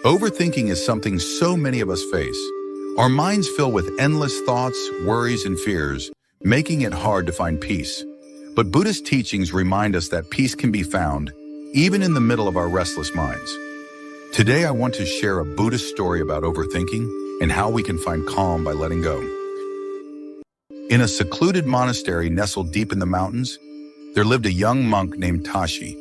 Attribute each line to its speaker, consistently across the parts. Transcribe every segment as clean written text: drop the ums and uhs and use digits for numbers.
Speaker 1: Overthinking is something so many of us face. Our minds fill with endless thoughts, worries, and fears, making it hard to find peace. But Buddhist teachings remind us that peace can be found even in the middle of our restless minds. Today, I want to share a Buddhist story about overthinking and how we can find calm by letting go. In a secluded monastery nestled deep in the mountains, there lived a young monk named Tashi.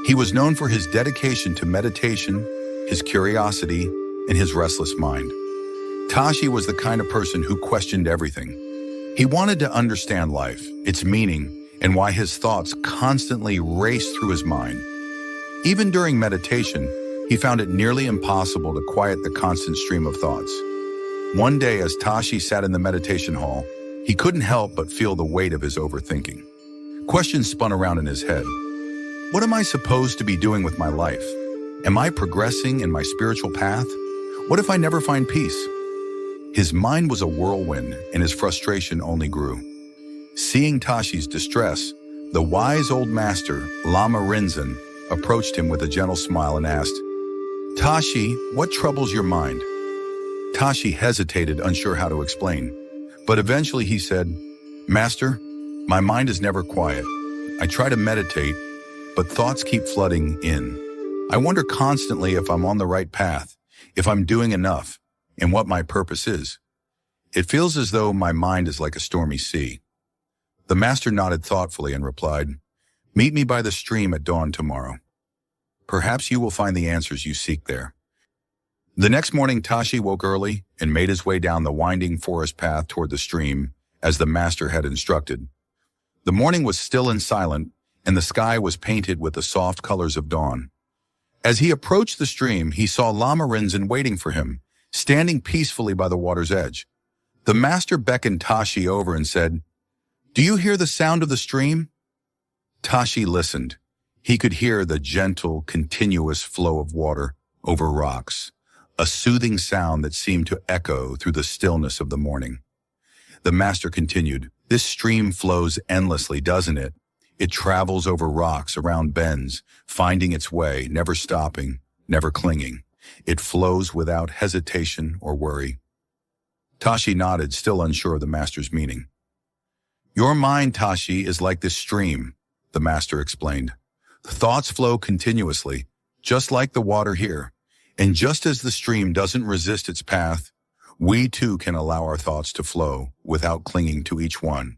Speaker 1: He was known for his dedication to meditation, his curiosity, and his restless mind. Tashi was the kind of person who questioned everything. He wanted to understand life, its meaning, and why his thoughts constantly raced through his mind. Even during meditation, he found it nearly impossible to quiet the constant stream of thoughts. One day, as Tashi sat in the meditation hall, he couldn't help but feel the weight of his overthinking. Questions spun around in his head. What am I supposed to be doing with my life? Am I progressing in my spiritual path? What if I never find peace? His mind was a whirlwind, and his frustration only grew. Seeing Tashi's distress, the wise old master, Lama Rinzin, approached him with a gentle smile and asked, "Tashi, what troubles your mind?" Tashi hesitated, unsure how to explain. But eventually he said, "Master, my mind is never quiet. I try to meditate, but thoughts keep flooding in. I wonder constantly if I'm on the right path, if I'm doing enough, and what my purpose is. It feels as though my mind is like a stormy sea." The master nodded thoughtfully and replied, "Meet me by the stream at dawn tomorrow. Perhaps you will find the answers you seek there." The next morning, Tashi woke early and made his way down the winding forest path toward the stream, as the master had instructed. The morning was still and silent, and the sky was painted with the soft colors of dawn. As he approached the stream, he saw Lama Rinzin waiting for him, standing peacefully by the water's edge. The master beckoned Tashi over and said, "Do you hear the sound of the stream?" Tashi listened. He could hear the gentle, continuous flow of water over rocks, a soothing sound that seemed to echo through the stillness of the morning. The master continued, "This stream flows endlessly, doesn't it? It travels over rocks, around bends, finding its way, never stopping, never clinging. It flows without hesitation or worry." Tashi nodded, still unsure of the master's meaning. "Your mind, Tashi, is like this stream," the master explained. "The thoughts flow continuously, just like the water here. And just as the stream doesn't resist its path, we too can allow our thoughts to flow without clinging to each one."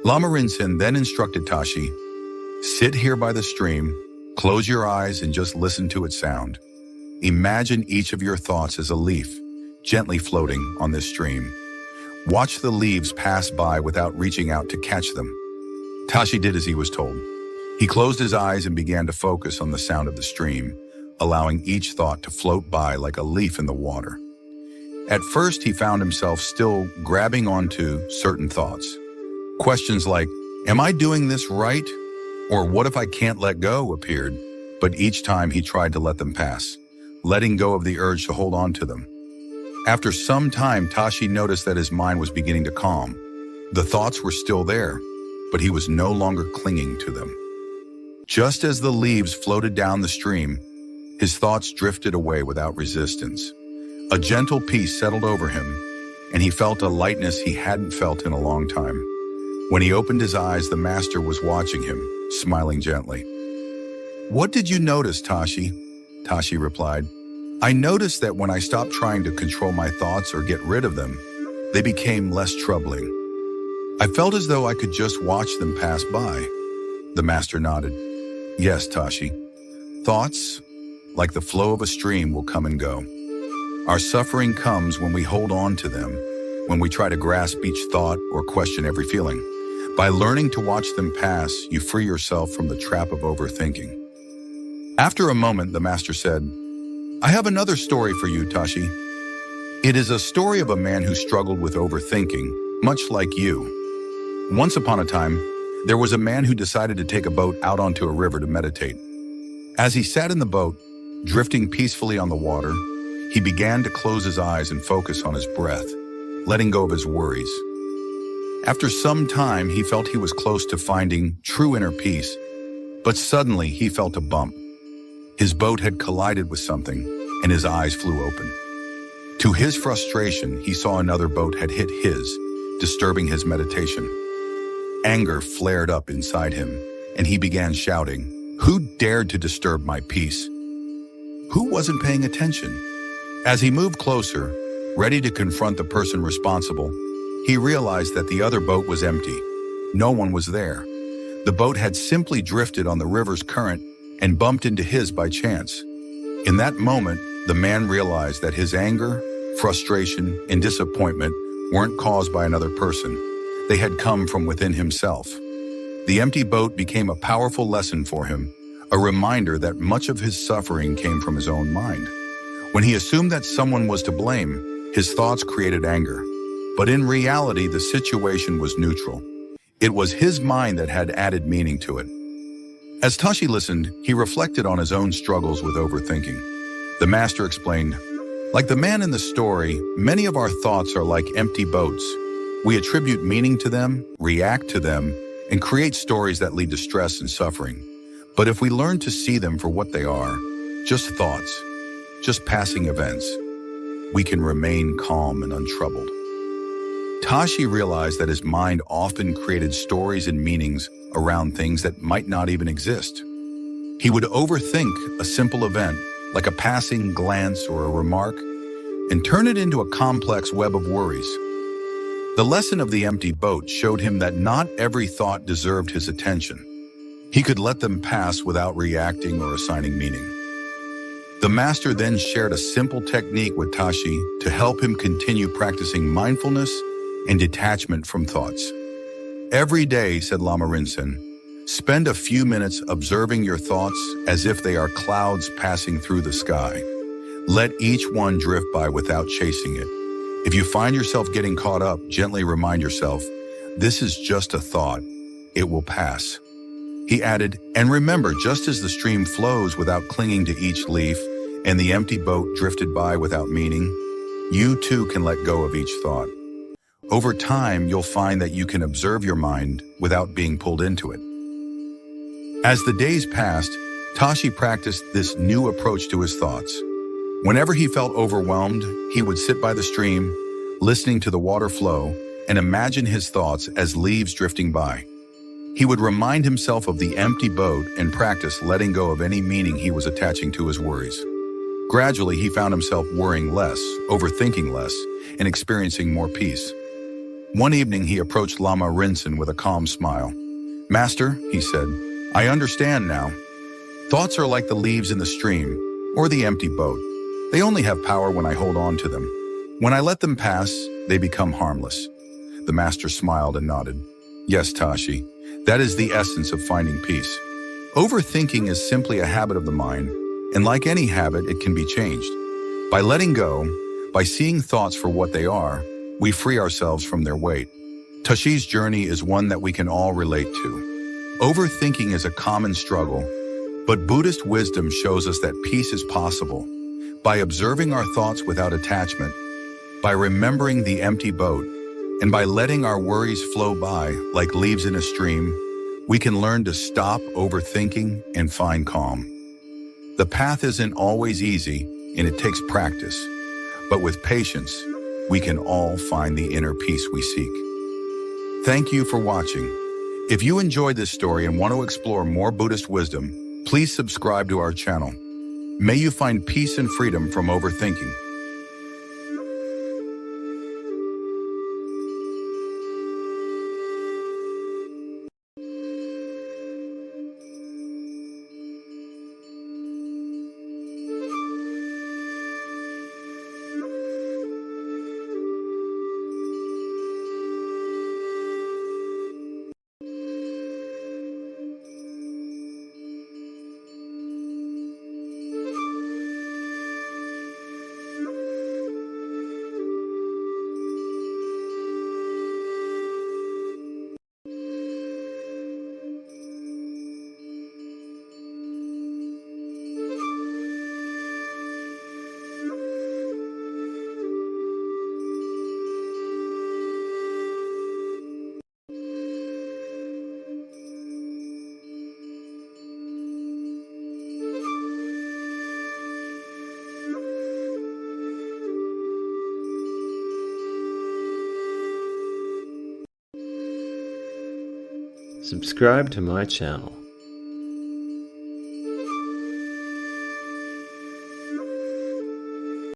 Speaker 1: Lama Rinzin then instructed Tashi, "Sit here by the stream, close your eyes and just listen to its sound. Imagine each of your thoughts as a leaf, gently floating on this stream. Watch the leaves pass by without reaching out to catch them." Tashi did as he was told. He closed his eyes and began to focus on the sound of the stream, allowing each thought to float by like a leaf in the water. At first, he found himself still grabbing onto certain thoughts. Questions like, "Am I doing this right?" or "What if I can't let go?" appeared, but each time he tried to let them pass, letting go of the urge to hold on to them. After some time, Tashi noticed that his mind was beginning to calm. The thoughts were still there, but he was no longer clinging to them. Just as the leaves floated down the stream, his thoughts drifted away without resistance. A gentle peace settled over him, and he felt a lightness he hadn't felt in a long time. When he opened his eyes, the master was watching him, smiling gently. "What did you notice, Tashi?" Tashi replied, "I noticed that when I stopped trying to control my thoughts or get rid of them, they became less troubling. I felt as though I could just watch them pass by." The master nodded. "Yes, Tashi. Thoughts, like the flow of a stream, will come and go. Our suffering comes when we hold on to them, when we try to grasp each thought or question every feeling. By learning to watch them pass, you free yourself from the trap of overthinking." After a moment, the master said, "I have another story for you, Tashi. It is a story of a man who struggled with overthinking, much like you. Once upon a time, there was a man who decided to take a boat out onto a river to meditate. As he sat in the boat, drifting peacefully on the water, he began to close his eyes and focus on his breath, letting go of his worries. After some time, he felt he was close to finding true inner peace, but suddenly he felt a bump. His boat had collided with something, and his eyes flew open. To his frustration, he saw another boat had hit his, disturbing his meditation. Anger flared up inside him, and he began shouting, "Who dared to disturb my peace? Who wasn't paying attention?" As he moved closer, ready to confront the person responsible, he realized that the other boat was empty. No one was there. The boat had simply drifted on the river's current and bumped into his by chance. In that moment, the man realized that his anger, frustration, and disappointment weren't caused by another person. They had come from within himself. The empty boat became a powerful lesson for him, a reminder that much of his suffering came from his own mind. When he assumed that someone was to blame, his thoughts created anger. But in reality, the situation was neutral. It was his mind that had added meaning to it. As Tashi listened, he reflected on his own struggles with overthinking. The master explained, "Like the man in the story, many of our thoughts are like empty boats. We attribute meaning to them, react to them, and create stories that lead to stress and suffering. But if we learn to see them for what they are, just thoughts, just passing events, we can remain calm and untroubled." Tashi realized that his mind often created stories and meanings around things that might not even exist. He would overthink a simple event, like a passing glance or a remark, and turn it into a complex web of worries. The lesson of the empty boat showed him that not every thought deserved his attention. He could let them pass without reacting or assigning meaning. The master then shared a simple technique with Tashi to help him continue practicing mindfulness and detachment from thoughts. "Every day," said Lama Rinzin, "spend a few minutes observing your thoughts as if they are clouds passing through the sky. Let each one drift by without chasing it. If you find yourself getting caught up, gently remind yourself, this is just a thought. It will pass." He added, "And remember, just as the stream flows without clinging to each leaf and the empty boat drifted by without meaning, you too can let go of each thought. Over time, you'll find that you can observe your mind without being pulled into it." As the days passed, Tashi practiced this new approach to his thoughts. Whenever he felt overwhelmed, he would sit by the stream, listening to the water flow, and imagine his thoughts as leaves drifting by. He would remind himself of the empty boat and practice letting go of any meaning he was attaching to his worries. Gradually, he found himself worrying less, overthinking less, and experiencing more peace. One evening, he approached Lama Rinzin with a calm smile. "Master," he said, "I understand now. Thoughts are like the leaves in the stream, or the empty boat. They only have power when I hold on to them. When I let them pass, they become harmless." The master smiled and nodded. "Yes, Tashi, that is the essence of finding peace. Overthinking is simply a habit of the mind, and like any habit, it can be changed. By letting go, by seeing thoughts for what they are, we free ourselves from their weight." Tashi's journey is one that we can all relate to. Overthinking is a common struggle, but Buddhist wisdom shows us that peace is possible. By observing our thoughts without attachment, by remembering the empty boat, and by letting our worries flow by like leaves in a stream, we can learn to stop overthinking and find calm. The path isn't always easy, and it takes practice. But with patience, we can all find the inner peace we seek. Thank you for watching. If you enjoyed this story and want to explore more Buddhist wisdom, please subscribe to our channel. May you find peace and freedom from overthinking.
Speaker 2: Subscribe to my channel